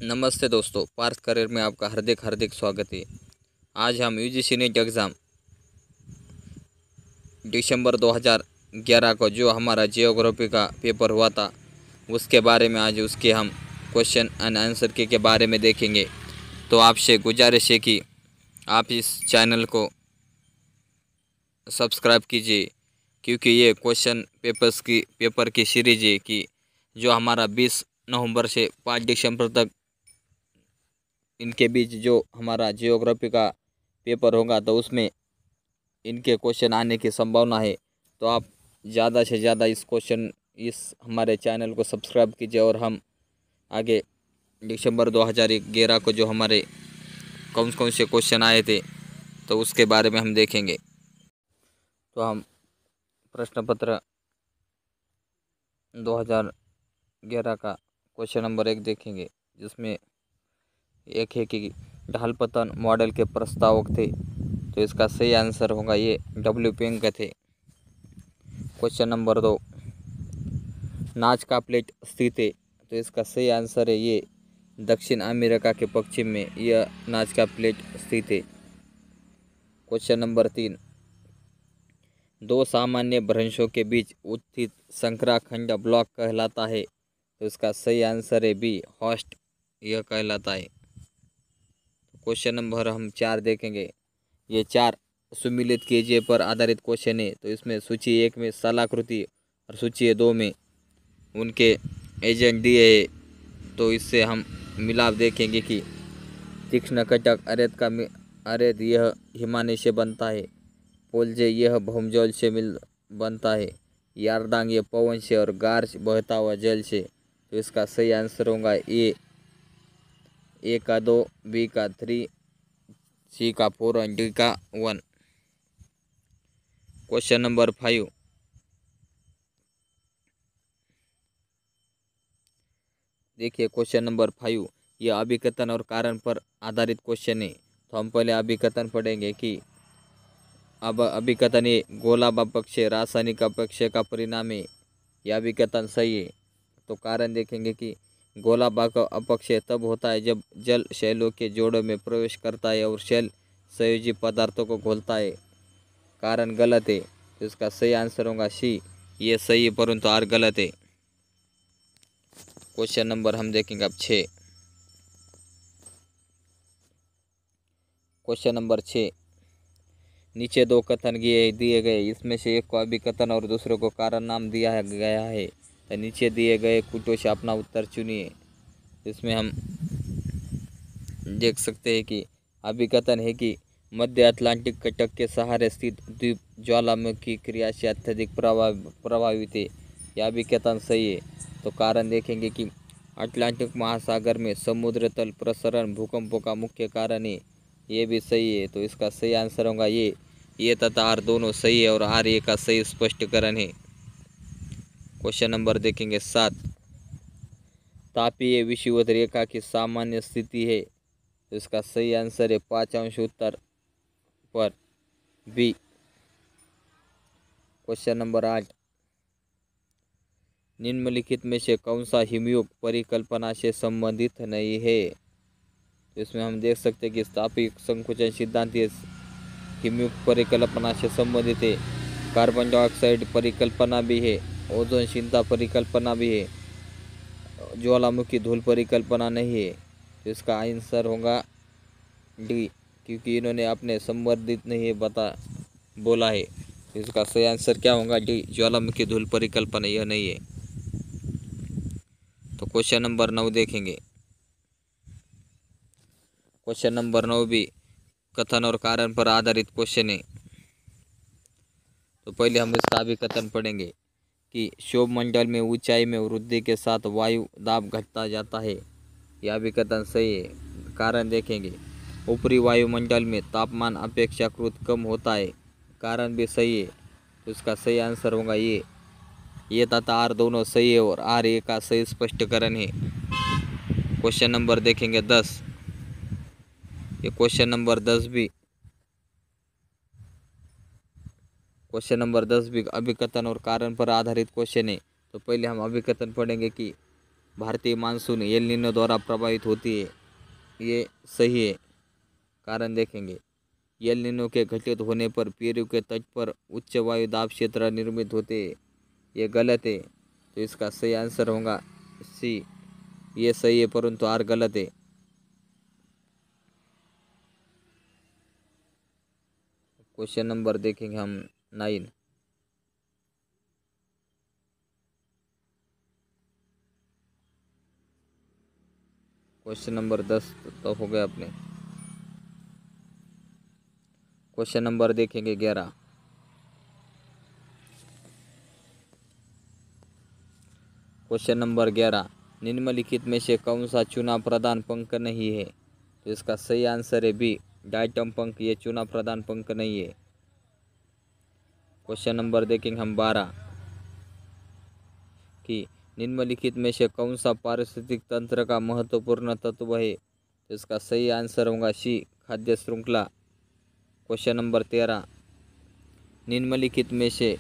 नमस्ते दोस्तों, पार्थ करियर में आपका हार्दिक हार्दिक स्वागत है। आज हम यूजीसी नेट एग्ज़ाम दिसंबर 2011 को जो हमारा जियोग्राफी का पेपर हुआ था उसके बारे में आज उसके हम क्वेश्चन एंड आंसर के बारे में देखेंगे। तो आपसे गुजारिश है कि आप इस चैनल को सब्सक्राइब कीजिए, क्योंकि ये क्वेश्चन पेपर की सीरीज है कि जो हमारा 20 नवंबर से 5 दिसंबर तक इनके बीच जो हमारा जियोग्राफी का पेपर होगा तो उसमें इनके क्वेश्चन आने की संभावना है। तो आप ज़्यादा से ज़्यादा इस हमारे चैनल को सब्सक्राइब कीजिए और हम आगे दिसंबर 2011 को जो हमारे कौन कौन से क्वेश्चन आए थे तो उसके बारे में हम देखेंगे। तो हम प्रश्न पत्र 2011 का क्वेश्चन नंबर 1 देखेंगे, जिसमें एक है कि ढाल पतन मॉडल के प्रस्तावक थे, तो इसका सही आंसर होगा ये डब्ल्यू पेंग थे। क्वेश्चन नंबर 2, नाच का प्लेट स्थित है, तो इसका सही आंसर है ये दक्षिण अमेरिका के पश्चिम में यह नाच का प्लेट स्थित है। क्वेश्चन नंबर 3, दो सामान्य भ्रंशों के बीच उत्थित संकराखंड ब्लॉक कहलाता है, तो इसका सही आंसर है बी हॉस्ट यह कहलाता है। क्वेश्चन नंबर हम 4 देखेंगे, ये 4 सुमिलित कीजिए पर आधारित क्वेश्चन है। तो इसमें सूची 1 में स्थलाकृति और सूची 2 में उनके एजेंट दिए है। तो इससे हम मिलाप देखेंगे कि तीक्ष्ण कटक अरेत यह हिमानी से बनता है, पोलजे यह भौमजल से बनता है, यारदांग यह पवन से और गार्च बहता हुआ जल से। तो इसका सही आंसर होगा ए का 2, बी का 3, सी का 4 और डी का 1। क्वेश्चन नंबर 5, देखिए क्वेश्चन नंबर 5 यह अभिकथन और कारण पर आधारित क्वेश्चन है। तो हम पहले अभिकथन पढ़ेंगे कि अब अभिकथन ये गोलाब अपक्ष रासायनिक अपक्ष का परिणाम है, यह अभिकथन सही है। तो कारण देखेंगे कि गोलाब अपक्ष तब होता है जब जल शैलों के जोड़ों में प्रवेश करता है और शैल संयोजी पदार्थों को घोलता है। कारण गलत है, तो इसका सही आंसर होगा सी ये सही है परंतु आर गलत है। क्वेश्चन नंबर हम देखेंगे अब 6। क्वेश्चन नंबर 6, नीचे 2 कथन दिए गए, इसमें से एक को अभिकथन और दूसरे को कारण नाम दिया गया है। तो नीचे दिए गए कुटों से अपना उत्तर चुनिए। इसमें हम देख सकते हैं कि अभिकथन है कि मध्य अटलांटिक कटक के सहारे स्थित द्वीप ज्वालामुखी क्रिया से अत्यधिक प्रभावित है, यह अभिकथन सही है। तो कारण देखेंगे कि अटलांटिक महासागर में समुद्र तल प्रसरण भूकंपों का मुख्य कारण है, ये भी सही है। तो इसका सही आंसर होगा ये तथा आर दोनों सही है और आर ए का सही स्पष्टीकरण है। क्वेश्चन नंबर देखेंगे 7, तापीय विषुवत रेखा की सामान्य स्थिति है, तो इसका सही आंसर है 5 अंश उत्तर पर बी। क्वेश्चन नंबर 8, निम्नलिखित में से कौन सा हिमयुग परिकल्पना से संबंधित नहीं है। तो इसमें हम देख सकते हैं कि तापीय संकुचन सिद्धांत हिमयुग परिकल्पना से संबंधित है, कार्बन डाइऑक्साइड परिकल्पना भी है, ओजोन क्षीणता परिकल्पना भी है, ज्वालामुखी धूल परिकल्पना नहीं है। तो इसका आंसर होगा डी, क्योंकि इन्होंने अपने संवर्धित नहीं बोला है। तो इसका सही आंसर क्या होगा डी, ज्वालामुखी धूल परिकल्पना यह नहीं है। तो क्वेश्चन नंबर 9 देखेंगे। क्वेश्चन नंबर 9 भी कथन और कारण पर आधारित क्वेश्चन है। तो पहले हम इसका अभिकथन पढ़ेंगे कि क्षोभ मंडल में ऊंचाई में वृद्धि के साथ वायु दाब घटता जाता है, यह अभिकथन सही है। कारण देखेंगे ऊपरी वायुमंडल में तापमान अपेक्षाकृत कम होता है, कारण भी सही है। तो इसका सही आंसर होगा ये तथा आर दोनों सही है और आर ए का सही स्पष्टीकरण है। क्वेश्चन नंबर देखेंगे 10, ये क्वेश्चन नंबर 10 भी अभिकथन और कारण पर आधारित क्वेश्चन है। तो पहले हम अभिकथन पढ़ेंगे कि भारतीय मानसून एल नीनो द्वारा प्रभावित होती है, ये सही है। कारण देखेंगे, एल नीनो के घटित होने पर पेरू के तट पर उच्च वायु दाब क्षेत्र निर्मित होते हैं, ये गलत है। तो इसका सही आंसर होगा सी, ये सही है परंतु आर गलत है। क्वेश्चन नंबर देखेंगे हम 9। क्वेश्चन नंबर 10 तो हो गया अपने। क्वेश्चन नंबर देखेंगे 11। क्वेश्चन नंबर 11, निम्नलिखित में से कौन सा चुनाव प्रधान पंख नहीं है? तो इसका सही आंसर है बी, डायटम पंख, ये चुनाव प्रधान पंख नहीं है। क्वेश्चन नंबर देखेंगे हम 12 कि निम्नलिखित में से कौन सा पारिस्थितिक तंत्र का महत्वपूर्ण तत्व है? तो इसका सही आंसर होगा सी, खाद्य श्रृंखला। क्वेश्चन नंबर 13, निम्नलिखित में से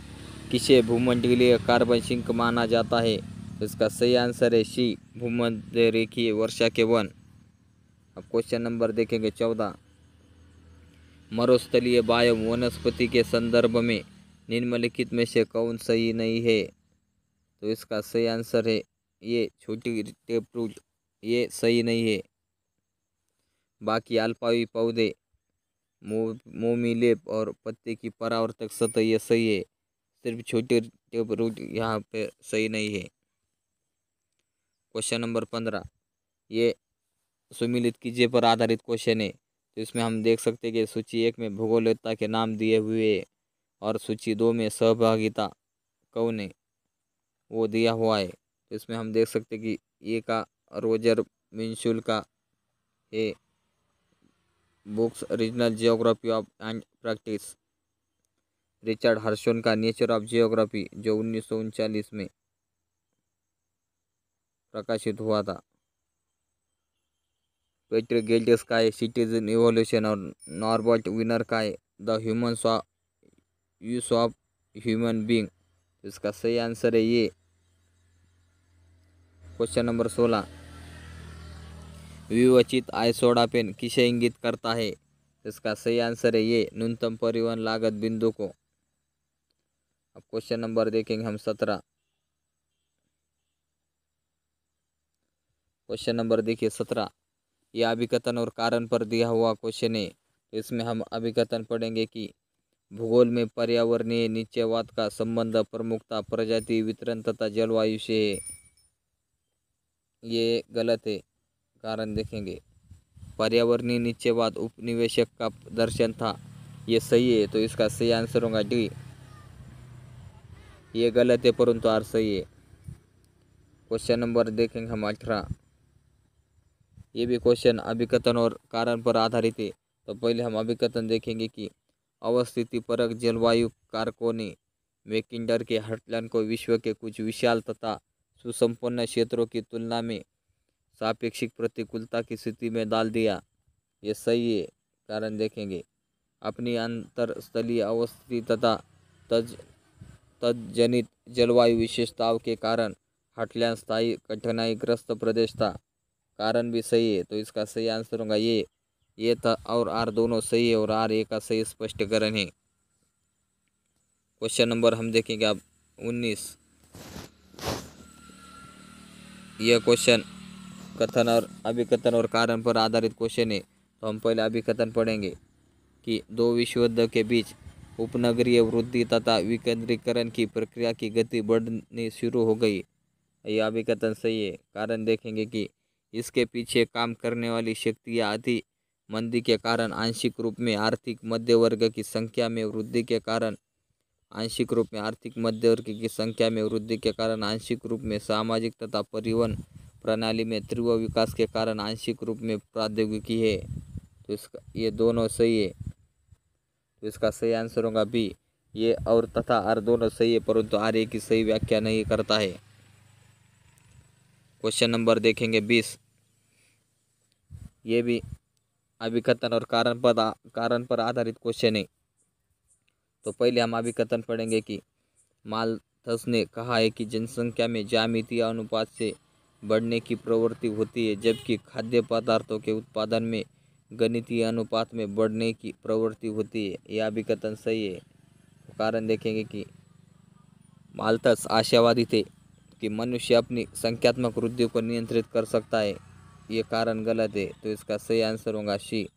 किसे भूमंडलीय कार्बन सिंक माना जाता है? तो इसका सही आंसर है सी, भूमध्य रेखीय वर्षा के वन। अब क्वेश्चन नंबर देखेंगे 14, मरुस्थलीय बायोम वनस्पति के संदर्भ में निम्नलिखित में से कौन सही नहीं है? तो इसका सही आंसर है ये, छोटी टेपरूट, ये सही नहीं है। बाकी अल्पावधि पौधे, मोमी लेप और पत्ते की परावर्तक सतह, ये सही है। सिर्फ छोटे टेपरूट यहाँ पे सही नहीं है। क्वेश्चन नंबर 15, ये सुमिलित कीजिए पर आधारित क्वेश्चन है। तो इसमें हम देख सकते हैं कि सूची 1 में भूगोलवेत्ता के नाम दिए हुए है और सूची 2 में सहभागिता कौन है वो दिया हुआ है। तो इसमें हम देख सकते हैं कि ये का रोजर मिन्शुल का है, books regional geography of and practice, Richard Hartshorne का नेचर ऑफ जियोग्राफी जो 1939 में प्रकाशित हुआ था, पेट्री गेल्टिस का है सिटीजन इवोल्यूशन और नॉर्बर्ट विनर का है the human use of human being. इसका सही आंसर है ये। क्वेश्चन नंबर 16, विवचित आयसोडा पेन किसे इंगित करता है? इसका सही आंसर है ये, न्यूनतम परिवहन लागत बिंदु को। अब क्वेश्चन नंबर देखेंगे हम 17। क्वेश्चन नंबर देखिए 17, यह अभिकथन और कारण पर दिया हुआ क्वेश्चन है। तो इसमें हम अभिकथन पढ़ेंगे कि भूगोल में पर्यावरणीय निश्चयवाद का संबंध प्रमुखता प्रजाति वितरण तथा जलवायु से है, ये गलत है। कारण देखेंगे, पर्यावरणीय निश्चयवाद उपनिवेशक का दर्शन था, ये सही है। तो इसका सही आंसर होगा डी, ये गलत है परंतु आर सही है। क्वेश्चन नंबर देखेंगे हम 18, ये भी क्वेश्चन अभिकथन और कारण पर आधारित है। तो पहले हम अभिकथन देखेंगे कि अवस्थिति परक जलवायु कारकों ने मैकिंडर के हटलैंड को विश्व के कुछ विशाल तथा सुसंपन्न क्षेत्रों की तुलना में सापेक्षिक प्रतिकूलता की स्थिति में डाल दिया, ये सही है। कारण देखेंगे, अपनी अंतरस्थलीय अवस्थिति तथा तजनित जलवायु विशेषताओं के कारण हटलैंड स्थायी कठिनाईग्रस्त प्रदेश था। कारण भी सही है। तो इसका सही आंसर होगा ये था और आर दोनों सही है और आर ए का सही स्पष्टीकरण है। क्वेश्चन नंबर हम देखेंगे अब 19, यह क्वेश्चन कथन और अभिकथन और कारण पर आधारित क्वेश्चन है। तो हम पहले अभिकथन पढ़ेंगे कि दो विश्व युद्ध के बीच उपनगरीय वृद्धि तथा विकेंद्रीकरण की प्रक्रिया की गति बढ़नी शुरू हो गई, यह अभिकथन सही है। कारण देखेंगे कि इसके पीछे काम करने वाली शक्तियाँ अति मंदी के कारण आंशिक रूप में आर्थिक मध्यवर्ग की संख्या में वृद्धि के कारण आंशिक रूप में आर्थिक मध्यवर्ग की संख्या में वृद्धि के कारण आंशिक रूप में सामाजिक तथा परिवहन प्रणाली में तीव्र विकास के कारण आंशिक रूप में प्रौद्योगिकी है। तो इसका ये दोनों सही है। तो इसका सही आंसर होगा बी, ये और तथा आर दोनों सही है परंतु आर ए की सही व्याख्या नहीं करता है। क्वेश्चन नंबर देखेंगे 20, ये भी अभिकथन और कारण पर आधारित क्वेश्चन है। तो पहले हम अभिकथन पढ़ेंगे कि माल्थस ने कहा है कि जनसंख्या में ज्यामितीय अनुपात से बढ़ने की प्रवृत्ति होती है, जबकि खाद्य पदार्थों के उत्पादन में गणितीय अनुपात में बढ़ने की प्रवृत्ति होती है। यह भी कथन सही है। कारण देखेंगे कि माल्थस आशावादी थे कि मनुष्य अपनी संख्यात्मक वृद्धि को नियंत्रित कर सकता है। ये कारण गलत है, तो इसका सही आंसर होगा सी।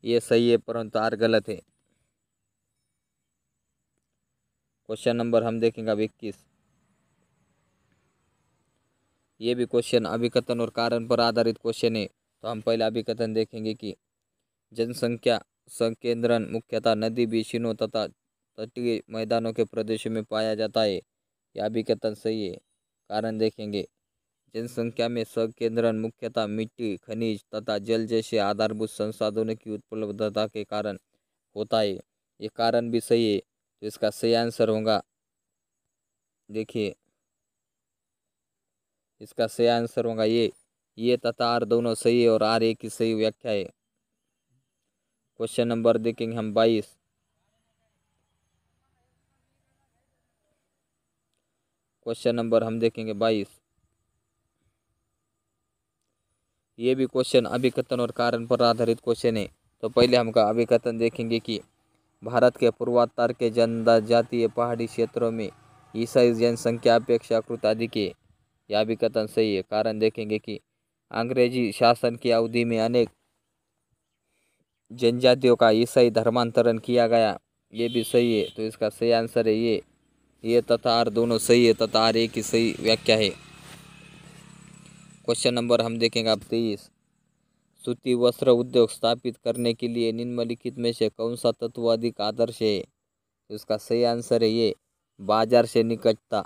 ये सही है परंतु आर गलत है। क्वेश्चन नंबर हम देखेंगे अब 21। ये भी क्वेश्चन अभिकथन और कारण पर आधारित क्वेश्चन है। तो हम पहले अभिकथन देखेंगे कि जनसंख्या संकेंद्रण मुख्यतः नदी बेसिनों तथा तटीय मैदानों के प्रदेशों में पाया जाता है। यह अभिकथन सही है। कारण देखेंगे जनसंख्या में संकेंद्रण मुख्यतः मिट्टी, खनिज तथा जल जैसे आधारभूत संसाधनों की उपलब्धता के कारण होता है। ये कारण भी सही है, तो इसका सही आंसर होगा, देखिए इसका सही आंसर होगा ये तथा आर दोनों सही है और आर एक की सही व्याख्या है। क्वेश्चन नंबर देखेंगे हम 22। क्वेश्चन नंबर हम देखेंगे 22। ये भी क्वेश्चन अभिकथन और कारण पर आधारित क्वेश्चन है। तो पहले हम का अभिकथन देखेंगे कि भारत के पूर्वोत्तर के जनजातीय पहाड़ी क्षेत्रों में ईसाई जनसंख्या अपेक्षाकृत अधिक है। यह अभिकथन सही है। कारण देखेंगे कि अंग्रेजी शासन की अवधि में अनेक जनजातियों का ईसाई धर्मांतरण किया गया। ये भी सही है, तो इसका सही आंसर है ये तथा आर दोनों सही है तथा आर एक की सही व्याख्या है। क्वेश्चन नंबर हम देखेंगे अब 23। सूती वस्त्र उद्योग स्थापित करने के लिए निम्नलिखित में से कौन सा तत्व अधिक आदर्श है? तो इसका सही आंसर है ये बाजार से निकटता।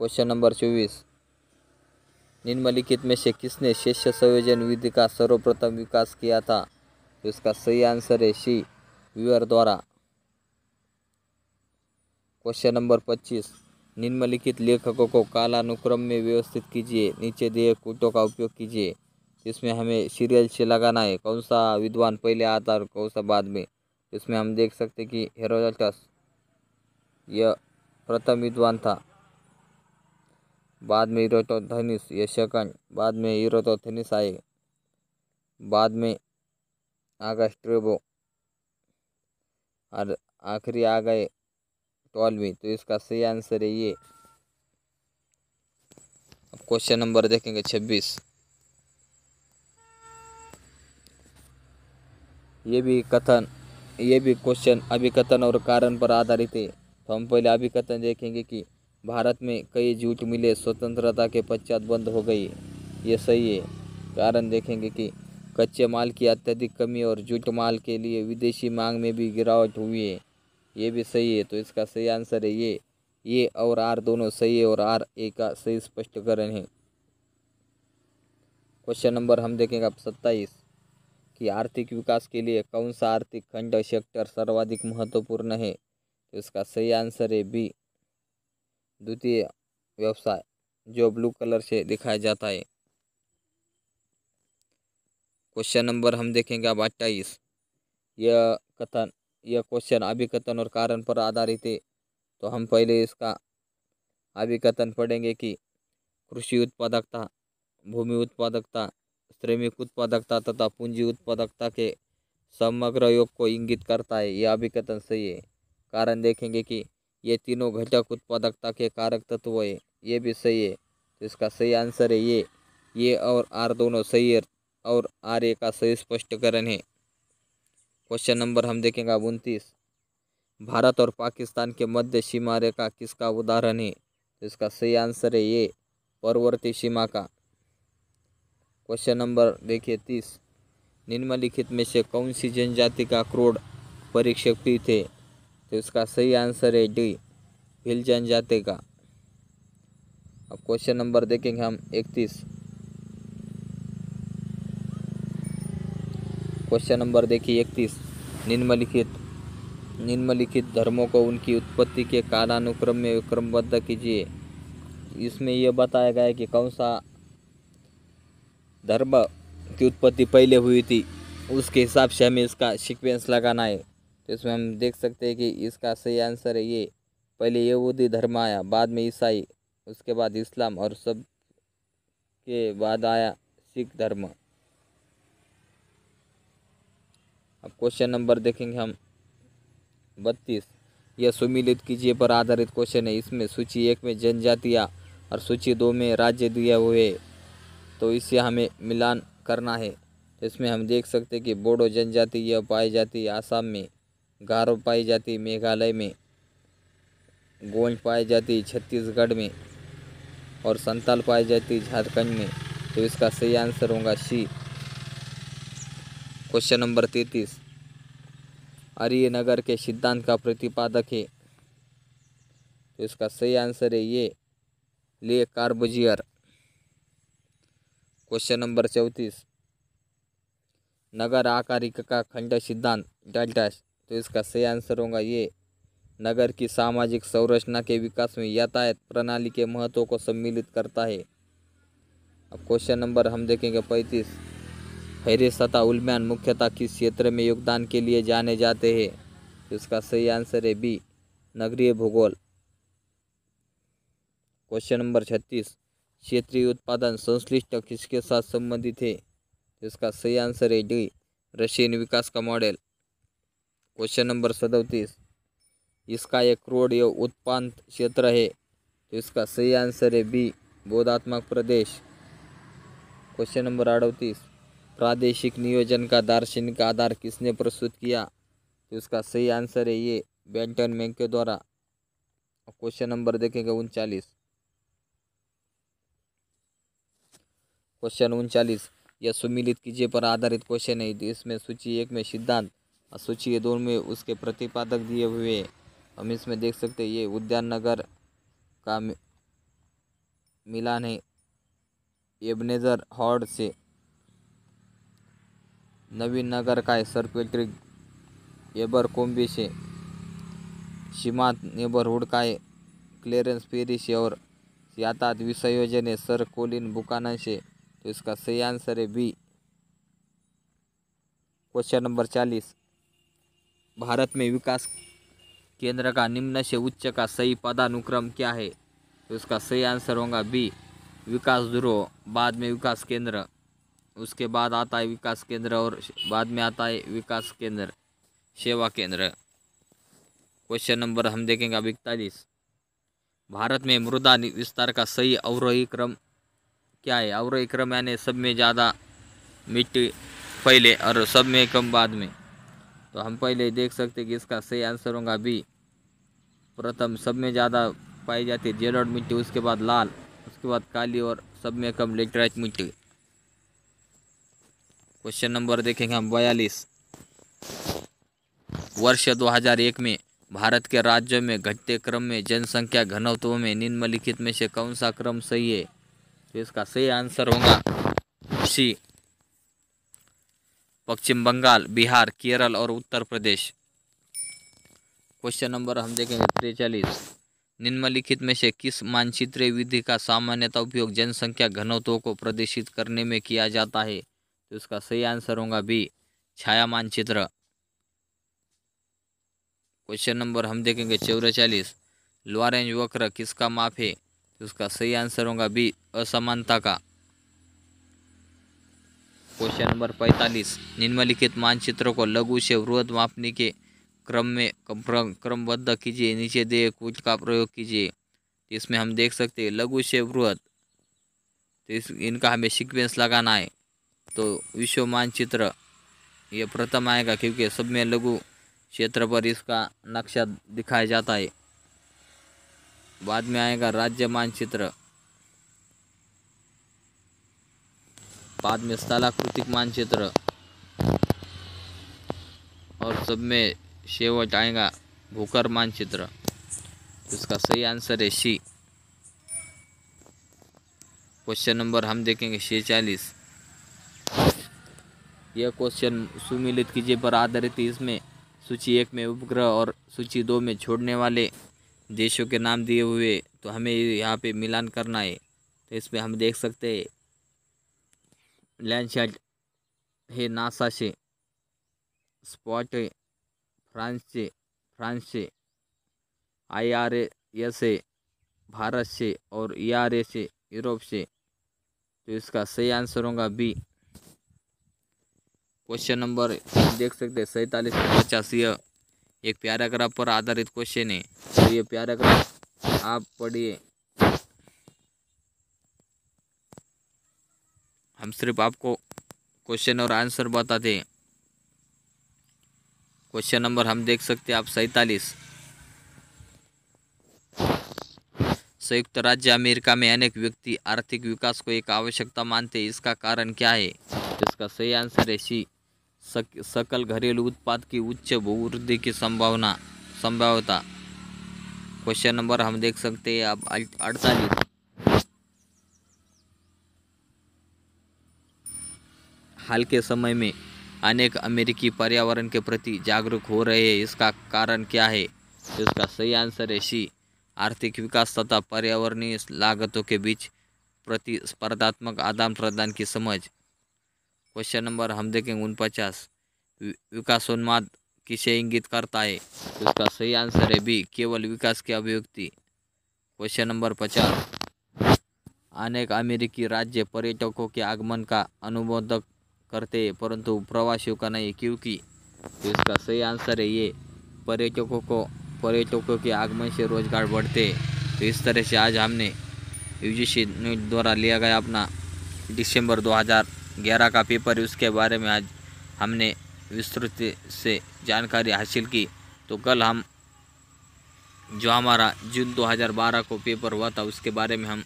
Question number 24। निम्नलिखित में से किसने शिष्य संयोजन विधि का सर्वप्रथम विकास किया था? तो इसका सही आंसर है सी, वीवर द्वारा। Question number 25। निम्नलिखित लेखकों को कालानुक्रम में व्यवस्थित कीजिए, नीचे दिए कूटों का उपयोग कीजिए। इसमें हमें सीरियल से लगाना है, कौन सा विद्वान पहले आता और कौन सा बाद में। इसमें हम देख सकते हैं कि हेरोडोटस यह प्रथम विद्वान था, बाद में इराटोथेनिस यह सेकंड, बाद में इराटोथेनिस आए, बाद में आ गया स्ट्रेबो और आखिरी आ गए टॉलमी। तो इसका सही आंसर है ये। अब क्वेश्चन नंबर देखेंगे 26। ये भी क्वेश्चन अभिकथन और कारण पर आधारित है। तो हम पहले अभिकथन देखेंगे कि भारत में कई जूट मिलें स्वतंत्रता के पश्चात बंद हो गई। ये सही है। कारण देखेंगे कि कच्चे माल की अत्यधिक कमी और जूट माल के लिए विदेशी मांग में भी गिरावट हुई है। ये भी सही है, तो इसका सही आंसर है ये और आर दोनों सही है और आर ए का सही स्पष्टीकरण है। क्वेश्चन नंबर हम देखेंगे अब 27 कि आर्थिक विकास के लिए कौन सा आर्थिक खंड सेक्टर सर्वाधिक महत्वपूर्ण है? तो इसका सही आंसर है बी, द्वितीय व्यवसाय, जो ब्लू कलर से दिखाया जाता है। क्वेश्चन नंबर हम देखेंगे अब 28। यह क्वेश्चन अभिकथन और कारण पर आधारित है। तो हम पहले इसका अभिकथन पढ़ेंगे कि कृषि उत्पादकता, भूमि उत्पादकता, श्रमिक उत्पादकता तथा पूंजी उत्पादकता के समग्र योग को इंगित करता है। यह अभिकथन सही है। कारण देखेंगे कि ये तीनों घटक उत्पादकता के कारक तत्व है। ये भी सही है, तो इसका सही आंसर है ये और आर दोनों सही है और आर ए का सही स्पष्टीकरण है। क्वेश्चन नंबर हम देखेंगे अब 29। भारत और पाकिस्तान के मध्य सीमा रेखा किसका उदाहरण है? तो इसका सही आंसर है ये परवर्ती सीमा का। क्वेश्चन नंबर देखिए 30। निम्नलिखित में से कौन सी जनजाति का क्रोड परिक्षेपित है? तो इसका सही आंसर है डी, भील जनजाति का। अब क्वेश्चन नंबर देखेंगे हम 31। क्वेश्चन नंबर देखिए 31। निम्नलिखित धर्मों को उनकी उत्पत्ति के कालानुक्रम में क्रमबद्ध कीजिए। इसमें यह बताया गया है कि कौन सा धर्म की उत्पत्ति पहले हुई थी, उसके हिसाब से हमें इसका सीक्वेंस लगाना है। तो इसमें हम देख सकते हैं कि इसका सही आंसर है ये, पहले यहूदी धर्म आया, बाद में ईसाई, उसके बाद इस्लाम और सब के बाद आया सिख धर्म। अब क्वेश्चन नंबर देखेंगे हम 32। यह सुमिलित कीजिए पर आधारित क्वेश्चन है। इसमें सूची 1 में जनजातियाँ और सूची 2 में राज्य दिए हुए, तो इससे हमें मिलान करना है। तो इसमें हम देख सकते हैं कि बोडो जनजाति यह पाई जाती है आसाम में, गारो पाई जाती है मेघालय में, गोंड पाई जाती है छत्तीसगढ़ में और संताल पाई जाती है झारखंड में। तो इसका सही आंसर होगा सी। Question number 33। आर्य नगर के सिद्धांत का प्रतिपादक है, तो इसका सही आंसर है ये ले कार्बुजियर। Question number 34। नगर आकारिका का खंड सिद्धांत डैश, तो इसका सही आंसर होगा ये नगर की सामाजिक संरचना के विकास में यातायात प्रणाली के महत्व को सम्मिलित करता है। अब क्वेश्चन नंबर हम देखेंगे 35। हैरिस तथा उलमैन मुख्यतः किस क्षेत्र में योगदान के लिए जाने जाते हैं, तो इसका सही आंसर है बी नगरीय भूगोल। Question number 36। क्षेत्रीय उत्पादन संश्लिष्ट किसके साथ संबंधित है, तो इसका सही आंसर है डी रशियन विकास का मॉडल। Question number 37। इसका एक क्रोड या उत्पाद क्षेत्र है, तो इसका सही आंसर है बी बोधात्मक प्रदेश। Question number 38। प्रादेशिक नियोजन का दार्शनिक आधार किसने प्रस्तुत किया, तो इसका सही आंसर है ये बेंटन मेंग के द्वारा। क्वेश्चन नंबर देखेंगे 39। क्वेश्चन 39। यह सुमिलित कीजिए पर आधारित क्वेश्चन है। इसमें सूची 1 में सिद्धांत और सूची 2 में उसके प्रतिपादक दिए हुए हैं। हम इसमें देख सकते हैं ये उद्यान नगर का मिलान है एबनेजर हॉर्ड से। नवीन नगर का है सर पैट्रिक एबरकोम्बी से। सीमांत नेबरहुड का है क्लेरेंस पेरी से और यातायात विसंयोजन है सर कोलिन बुकानन से। तो इसका सही आंसर है बी। Question number 40। भारत में विकास केंद्र का निम्न से उच्च का सही पदानुक्रम क्या है, तो इसका सही आंसर होगा बी विकास ध्रुव, बाद में विकास केंद्र, उसके बाद आता है विकास केंद्र और बाद में आता है विकास केंद्र सेवा केंद्र। क्वेश्चन नंबर हम देखेंगे 41। भारत में मृदा विस्तार का सही अवरोही क्रम क्या है। अवरोही क्रम यानी सब में ज़्यादा मिट्टी पहले और सब में कम बाद में। तो हम पहले देख सकते हैं कि इसका सही आंसर होगा बी प्रथम सब में ज़्यादा पाई जाती है जेलोड मिट्टी, उसके बाद लाल, उसके बाद काली और सब में कम लेटराइट मिट्टी। क्वेश्चन नंबर देखेंगे हम 42। वर्ष 2001 में भारत के राज्यों में घटते क्रम में जनसंख्या घनत्व में निम्नलिखित में से कौन सा क्रम सही है, तो इसका सही आंसर होगा सी पश्चिम बंगाल, बिहार, केरल और उत्तर प्रदेश। क्वेश्चन नंबर हम देखेंगे 43। निम्नलिखित में से किस मानचित्र विधि का सामान्यतः उपयोग जनसंख्या घनत्व को प्रदर्शित करने में किया जाता है, तो इसका सही आंसर होगा बी छाया मानचित्र। क्वेश्चन नंबर हम देखेंगे 44। लॉरेंज वक्र किसका माप है, तो उसका सही आंसर होगा बी असमानता का। Question number 45। निम्नलिखित मानचित्रों को लघु से वृहद मापने के क्रम में क्रमबद्ध कीजिए, नीचे दिए कुछ का प्रयोग कीजिए। इसमें हम देख सकते हैं लघु से वृहद, तो इनका हमें सीक्वेंस लगाना है। तो विश्व मानचित्र ये प्रथम आएगा क्योंकि सब में लघु क्षेत्र पर इसका नक्शा दिखाया जाता है। बाद में आएगा राज्य मानचित्र, बाद में स्थलाकृतिक मानचित्र और सब में शेवट आएगा भूकर मानचित्र। इसका सही आंसर है सी। क्वेश्चन नंबर हम देखेंगे 46। यह क्वेश्चन सुमिलित कीजिए पर आधारित है। इसमें सूची 1 में उपग्रह और सूची 2 में छोड़ने वाले देशों के नाम दिए हुए, तो हमें यहाँ पे मिलान करना है। तो इसमें हम देख सकते हैं लैंडसैट है नासा से, स्पॉट है फ्रांस से IRS है, भारत से और ERA से यूरोप से। तो इसका सही आंसर होगा बी। क्वेश्चन नंबर देख सकते हैं 47 से 50, यह एक पैराग्राफ पर आधारित क्वेश्चन है। तो ये पैराग्राफ आप पढ़िए, हम सिर्फ आपको क्वेश्चन और आंसर बताते हैं। क्वेश्चन नंबर हम देख सकते हैं आप 47। संयुक्त राज्य अमेरिका में अनेक व्यक्ति आर्थिक विकास को एक आवश्यकता मानते हैं, इसका कारण क्या है? तो इसका सही आंसर है सी, सकल घरेलू उत्पाद की उच्च वृद्धि की संभाव्यता। क्वेश्चन नंबर हम देख सकते हैं अब 48। हाल के समय में अनेक अमेरिकी पर्यावरण के प्रति जागरूक हो रहे हैं, इसका कारण क्या है? तो इसका सही आंसर है सी, आर्थिक विकास तथा पर्यावरणीय लागतों के बीच प्रतिस्पर्धात्मक आदान प्रदान की समझ। क्वेश्चन नंबर हम देखेंगे 49। विकासोन्माद किसे इंगित करता है? तो इसका सही आंसर है बी, केवल विकास की अभिव्यक्ति। Question number 50। अनेक अमेरिकी राज्य पर्यटकों के आगमन का अनुमोदन करते हैं परंतु प्रवासियों का नहीं, क्योंकि? तो इसका सही आंसर है ये, पर्यटकों के आगमन से रोजगार बढ़ते हैं। तो इस तरह से आज हमने UGC द्वारा लिया गया अपना दिसंबर 2011 का पेपर, उसके बारे में आज हमने विस्तृत से जानकारी हासिल की। तो कल हम जो हमारा जून 2012 को पेपर हुआ था उसके बारे में हम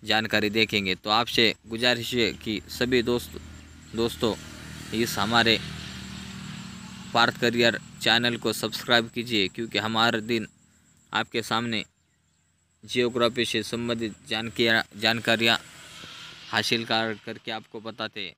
जानकारी देखेंगे। तो आपसे गुजारिश है कि सभी दोस्तों इस हमारे पार्थ करियर चैनल को सब्सक्राइब कीजिए, क्योंकि हम हर दिन आपके सामने जियोग्राफी से संबंधित जानकारियाँ हासिल करके आपको बताते हैं।